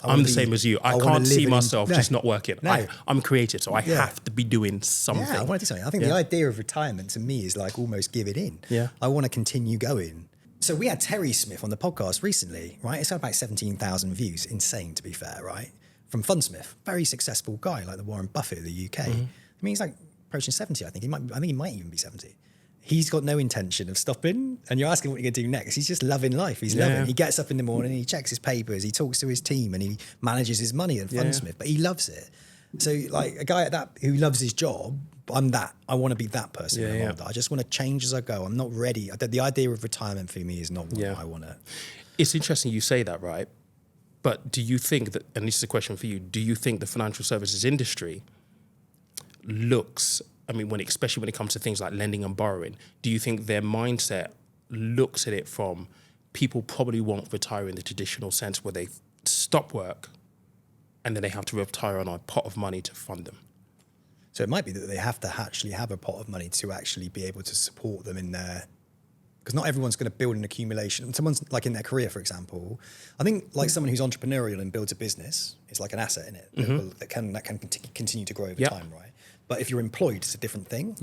I'm the same as you. I can't see myself just not working. I'm creative, so I have to be doing something. I want to do something. I think the idea of retirement to me is like almost give it in. I want to continue going. So we had Terry Smith on the podcast recently, right? It's had about 17,000 views. Insane, to be fair, right? From Fundsmith, very successful guy, like the Warren Buffett of the UK. I mean, he's like approaching 70, I think. I think he might even be 70. He's got no intention of stopping. And you're asking what you're going to do next. He's just loving life. He's loving. He gets up in the morning, he checks his papers, he talks to his team, and he manages his money at Fundsmith. But he loves it. So, like a guy at that who loves his job, I'm that. I want to be that person. When I'm older. I just want to change as I go. I'm not ready. The idea of retirement for me is not what I want to. It's interesting you say that, right? But do you think that, and this is a question for you, do you think the financial services industry looks, especially when it comes to things like lending and borrowing, do you think their mindset looks at it from people probably won't retire in the traditional sense where they stop work and then they have to retire on a pot of money to fund them? So it might be that they have to actually have a pot of money to actually be able to support them in their, because not everyone's going to build an accumulation. Someone's like in their career, for example, I think like someone who's entrepreneurial and builds a business is like an asset in it that can continue to grow over time, right? But if you're employed, it's a different thing.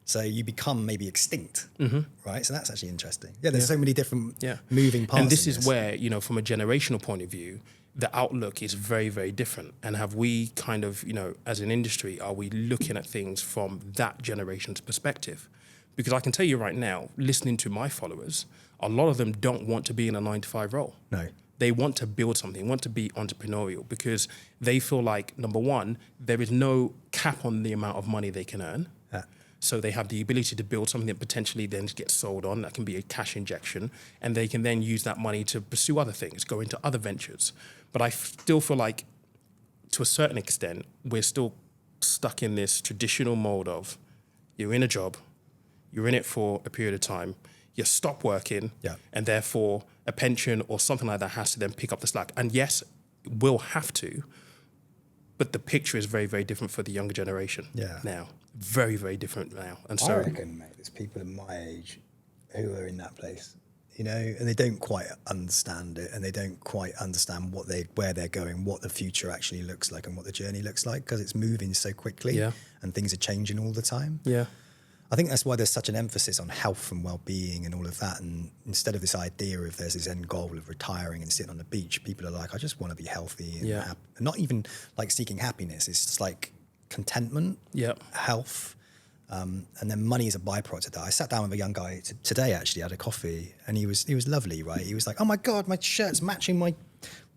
So you become maybe extinct, right? So that's actually interesting. There's so many different moving parts. And this is where, from a generational point of view, the outlook is very, very different. And have we kind of, as an industry, are we looking at things from that generation's perspective? Because I can tell you right now, listening to my followers, a lot of them don't want to be in a 9-to-5 role. No. They want to build something, want to be entrepreneurial because they feel like, number one, there is no cap on the amount of money they can earn. So they have the ability to build something that potentially then gets sold on. That can be a cash injection. And they can then use that money to pursue other things, go into other ventures. But I still feel like, to a certain extent, we're still stuck in this traditional mode of you're in a job, you're in it for a period of time, you stop working, and therefore a pension or something like that has to then pick up the slack. And yes, we'll have to, but the picture is very, very different for the younger generation now. Very, very different now. And so I reckon, mate, there's people in my age who are in that place, and they don't quite understand it, and they don't quite understand where they're going, what the future actually looks like, and what the journey looks like, because it's moving so quickly, and things are changing all the time. I think that's why there's such an emphasis on health and well-being and all of that. And instead of this idea of there's this end goal of retiring and sitting on the beach, people are like, I just want to be healthy and happy. And not even like seeking happiness. It's just like contentment, health, and then money is a byproduct of that. I sat down with a young guy today, actually, had a coffee, and he was lovely, right? He was like, oh my God, my shirt's matching my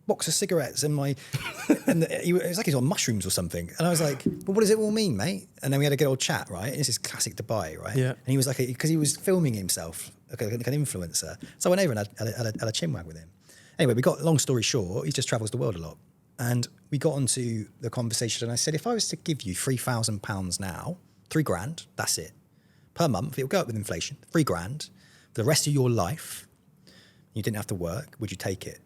box of cigarettes and it was like he's on mushrooms or something. And I was like, but what does it all mean, mate? And then we had a good old chat, right? And this is classic Dubai, right? Yeah. And he was like, because he was filming himself, like an influencer. So I went over and had a chinwag with him. Anyway, long story short, he just travels the world a lot. And we got onto the conversation and I said, if I was to give you £3,000 now, $3,000, that's it. Per month, it'll go up with inflation, $3,000 for the rest of your life. You didn't have to work, would you take it?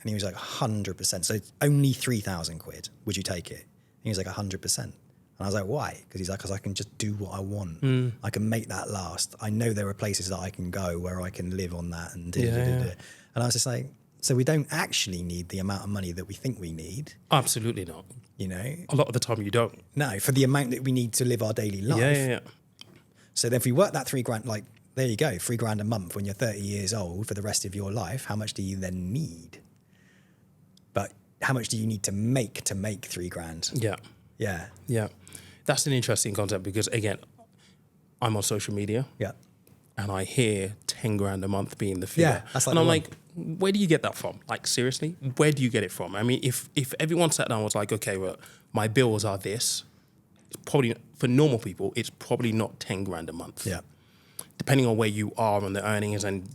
And he was like, 100%. So it's only 3,000 quid. Would you take it? And he was like, 100%. And I was like, why? Because he's like, because I can just do what I want. I can make that last. I know there are places that I can go where I can live on that. And And I was just like, so we don't actually need the amount of money that we think we need. Absolutely not. You know? A lot of the time you don't. No, for the amount that we need to live our daily life. Yeah. So then if we work that $3,000, like, there you go, $3,000 a month when you're 30 years old for the rest of your life, how much do you then need? But how much do you need to make $3,000? Yeah. That's an interesting concept because, again, I'm on social media. Yeah. And I hear 10 grand a month being the figure. Yeah, that's like and I'm like, where do you get that from? Like, seriously, where do you get it from? I mean, if everyone sat down and was like, okay, well, my bills are this, it's probably, for normal people, it's probably not 10 grand a month. Yeah. Depending on where you are on the earnings and,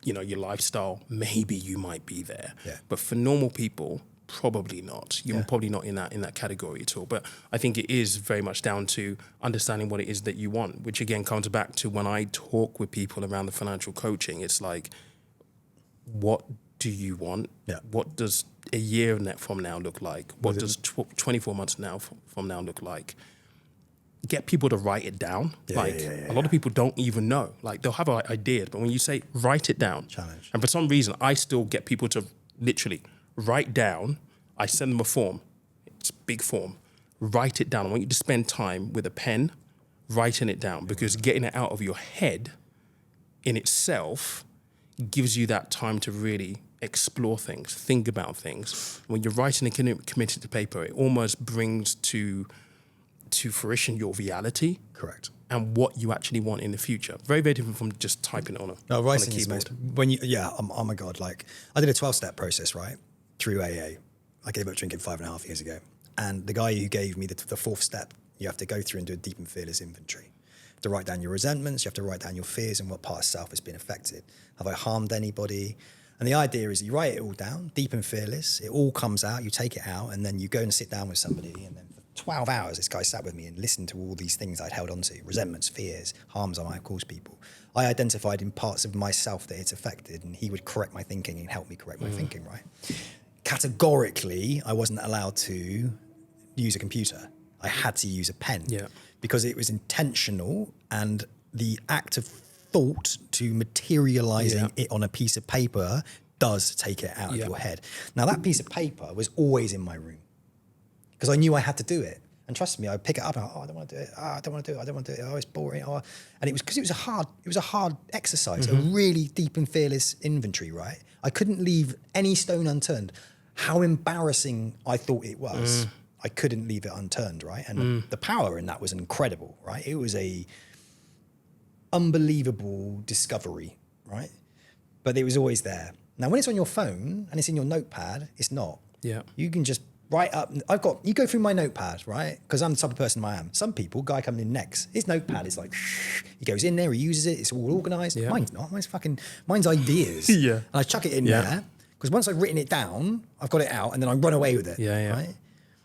you know, your lifestyle, maybe you might be there. Yeah. But for normal people, probably not. You're probably not in that category at all. But I think it is very much down to understanding what it is that you want, which again comes back to when I talk with people around the financial coaching, it's like, what do you want? Yeah. What does a year from now look like? What does 24 months from now look like? Get people to write it down. A lot of people don't even know. Like, they'll have ideas, but when you say write it down, challenge. And for some reason, I still get people to literally write down. I send them a form. It's a big form. Write it down. I want you to spend time with a pen writing it down, because getting it out of your head in itself gives you that time to really explore things, think about things. When you're writing and committed to paper, it almost brings to fruition your reality. Correct. And what you actually want in the future. Very, very different from just typing it on a writing on a is keyboard. oh my God, like, I did a 12-step process, right, through AA. I gave up drinking 5.5 years ago. And the guy who gave me the fourth step, you have to go through and do a deep and fearless inventory. You have to write down your resentments, you have to write down your fears and what part of self has been affected. Have I harmed anybody? And the idea is you write it all down, deep and fearless, it all comes out, you take it out, and then you go and sit down with somebody, and then for 12 hours, this guy sat with me and listened to all these things I'd held on to, resentments, fears, harms I might have caused people. I identified in parts of myself that it's affected, and he would correct my thinking and help me correct my thinking, right? Categorically, I wasn't allowed to use a computer. I had to use a pen because it was intentional, and the act of thought to materializing it on a piece of paper does take it out of your head. Now, that piece of paper was always in my room because I knew I had to do it. And trust me, I'd pick it up and I don't want to do it. I don't want to do it. I don't want to do it. Oh, it's boring. And it was because it was a hard exercise, a really deep and fearless inventory, right? I couldn't leave any stone unturned. How embarrassing I thought it was. I couldn't leave it unturned, right? And the power in that was incredible, right? It was a unbelievable discovery, right? But it was always there. Now, when it's on your phone and it's in your notepad, it's not. Yeah. You can just write up. You go through my notepad, right? Because I'm the type of person I am. Some people, guy coming in next, his notepad is like, he goes in there, he uses it, it's all organized. Yeah. Mine's not. Mine's ideas. Yeah. And I chuck it in there. Because once I've written it down, I've got it out, and then I run away with it. Right?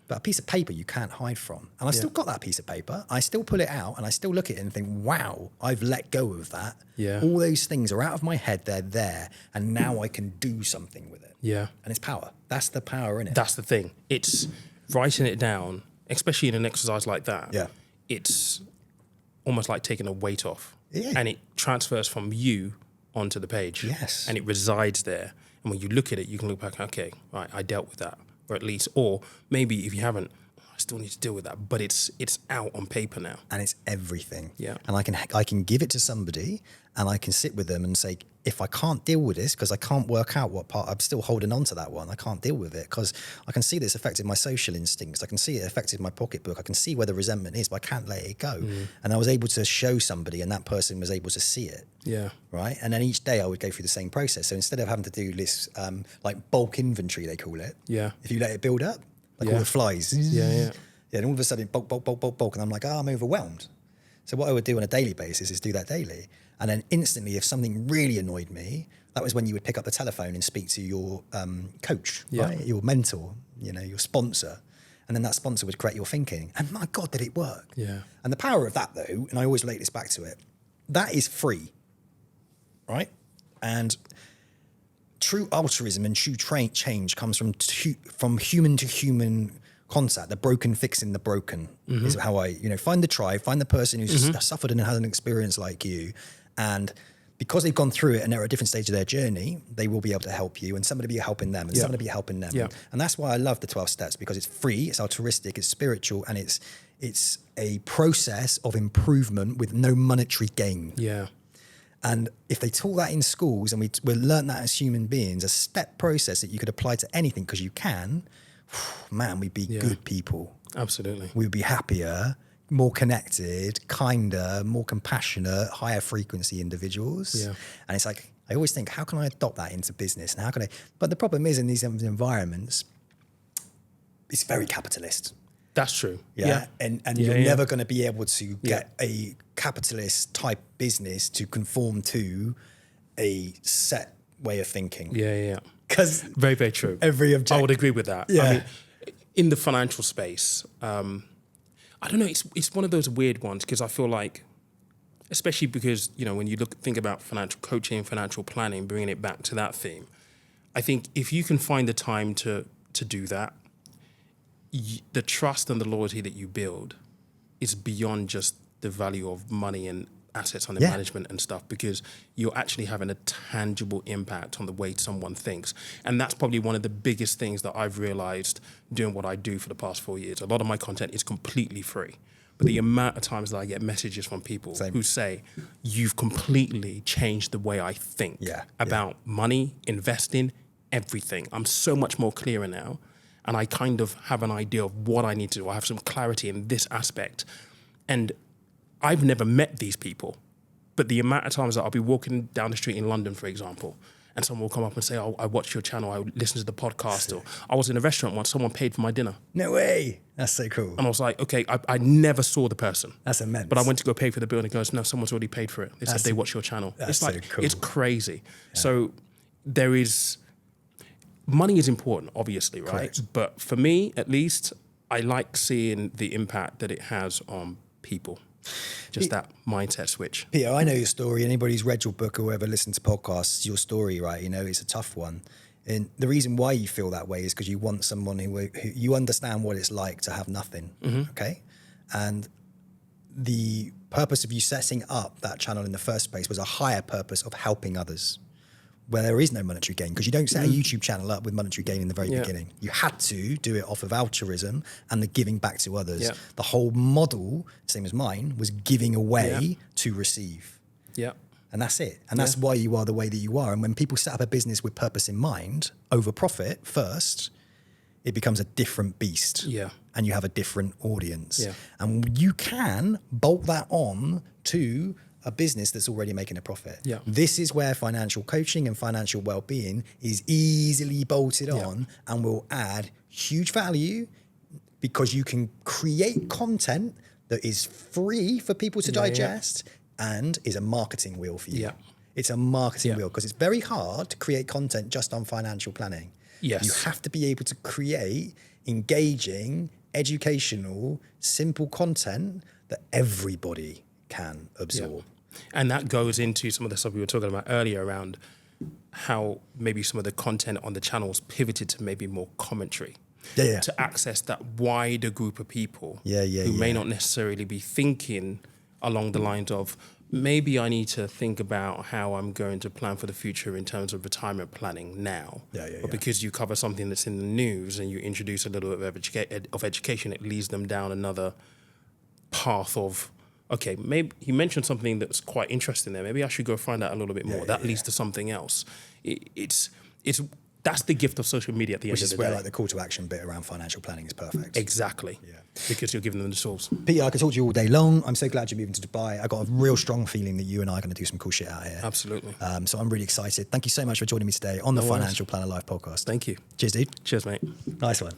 But a piece of paper you can't hide from. And I've still got that piece of paper. I still pull it out, and I still look at it and think, wow, I've let go of that. Yeah. All those things are out of my head. They're there. And now I can do something with it. Yeah. And it's power. That's the power in it. That's the thing. It's writing it down, especially in an exercise like that. Yeah. It's almost like taking a weight off. Yeah. And it transfers from you onto the page. Yes. And it resides there. And when you look at it, you can look back, okay, right, I dealt with that. Or at least, or maybe if you haven't, I still need to deal with that. But it's out on paper now. And it's everything. Yeah. And I can give it to somebody and I can sit with them and say, if I can't deal with this, because I can't work out what part, I'm still holding on to that one. I can't deal with it because I can see this affected my social instincts. I can see it affected my pocketbook. I can see where the resentment is, but I can't let it go. And I was able to show somebody and that person was able to see it. Yeah. Right. And then each day I would go through the same process. So instead of having to do this, like bulk inventory, they call it. Yeah. If you let it build up, like all the flies. Yeah. Yeah, and all of a sudden, bulk. And I'm like, I'm overwhelmed. So what I would do on a daily basis is do that daily. And then instantly, if something really annoyed me, that was when you would pick up the telephone and speak to your coach, right? Your mentor, your sponsor. And then that sponsor would correct your thinking. And my God, did it work? Yeah. And the power of that, though, and I always relate this back to it, that is free, right? And true altruism and true change comes from human to human contact. The broken fixing the broken is how I, find the tribe, find the person who's suffered and has an experience like you. And because they've gone through it and they're at a different stage of their journey, they will be able to help you and somebody will be helping them and somebody will be helping them. Yeah. And that's why I love the 12 steps, because it's free, it's altruistic, it's spiritual, and it's a process of improvement with no monetary gain. Yeah. And if they taught that in schools and we learned that as human beings, a step process that you could apply to anything because you can, man, we'd be good people. Absolutely. We'd be happier, more connected, kinder, more compassionate, higher frequency individuals. Yeah. And it's like, I always think, how can I adopt that into business? And how can I, but the problem is in these environments, it's very capitalist. That's true. Yeah. And you're never going to be able to get a capitalist type business to conform to a set way of thinking. Yeah. Because Very, very true. every object. I would agree with that. Yeah. I mean, in the financial space, I don't know, it's one of those weird ones because I feel like, especially because, when you think about financial coaching, financial planning, bringing it back to that theme, I think if you can find the time to do that, the trust and the loyalty that you build is beyond just the value of money and assets under management and stuff, because you're actually having a tangible impact on the way someone thinks. And that's probably one of the biggest things that I've realized doing what I do for the past 4 years. A lot of my content is completely free. But the amount of times that I get messages from people who say, you've completely changed the way I think about money, investing, everything. I'm so much more clearer now. And I kind of have an idea of what I need to do. I have some clarity in this aspect. And I've never met these people, but the amount of times that I'll be walking down the street in London, for example, and someone will come up and say, oh, I watched your channel, I listened to the podcast, or I was in a restaurant once, someone paid for my dinner. No way. That's so cool. And I was like, okay, I never saw the person. That's immense. But I went to go pay for the bill and it goes, no, someone's already paid for it. They said they watched your channel. That's It's like, so cool. It's crazy. Yeah. So money is important, obviously, right? Correct. But for me, at least, I like seeing the impact that it has on people. Just that mindset switch. Peter, I know your story. Anybody who's read your book or ever listened to podcasts, your story, right? It's a tough one. And the reason why you feel that way is because you want someone who you understand what it's like to have nothing, okay? And the purpose of you setting up that channel in the first place was a higher purpose of helping others, where there is no monetary gain, because you don't set a YouTube channel up with monetary gain in the very beginning. You had to do it off of altruism and the giving back to others. Yeah. The whole model, same as mine, was giving away to receive. Yeah. And that's it. And that's why you are the way that you are. And when people set up a business with purpose in mind over profit first, it becomes a different beast. Yeah. And you have a different audience. Yeah. And you can bolt that on to a business that's already making a profit. Yeah. This is where financial coaching and financial well-being is easily bolted on and will add huge value, because you can create content that is free for people to digest and is a marketing wheel for you. Yeah. It's a marketing wheel, because it's very hard to create content just on financial planning. Yes. You have to be able to create engaging, educational, simple content that everybody can absorb. And that goes into some of the stuff we were talking about earlier around how maybe some of the content on the channels pivoted to maybe more commentary. To access that wider group of people who may not necessarily be thinking along the lines of maybe I need to think about how I'm going to plan for the future in terms of retirement planning now. But because you cover something that's in the news and you introduce a little bit of education, it leads them down another path of, okay, maybe he mentioned something that's quite interesting there. Maybe I should go find out a little bit more. That leads to something else. It's that's the gift of social media at the end of the day. Which is where like the call to action bit around financial planning is perfect. Exactly. Yeah. Because you're giving them the tools. Peter, I could talk to you all day long. I'm so glad you're moving to Dubai. I got a real strong feeling that you and I are going to do some cool shit out here. Absolutely. So I'm really excited. Thank you so much for joining me today on the Financial Planner Live podcast. Thank you. Cheers, dude. Cheers, mate. Nice one.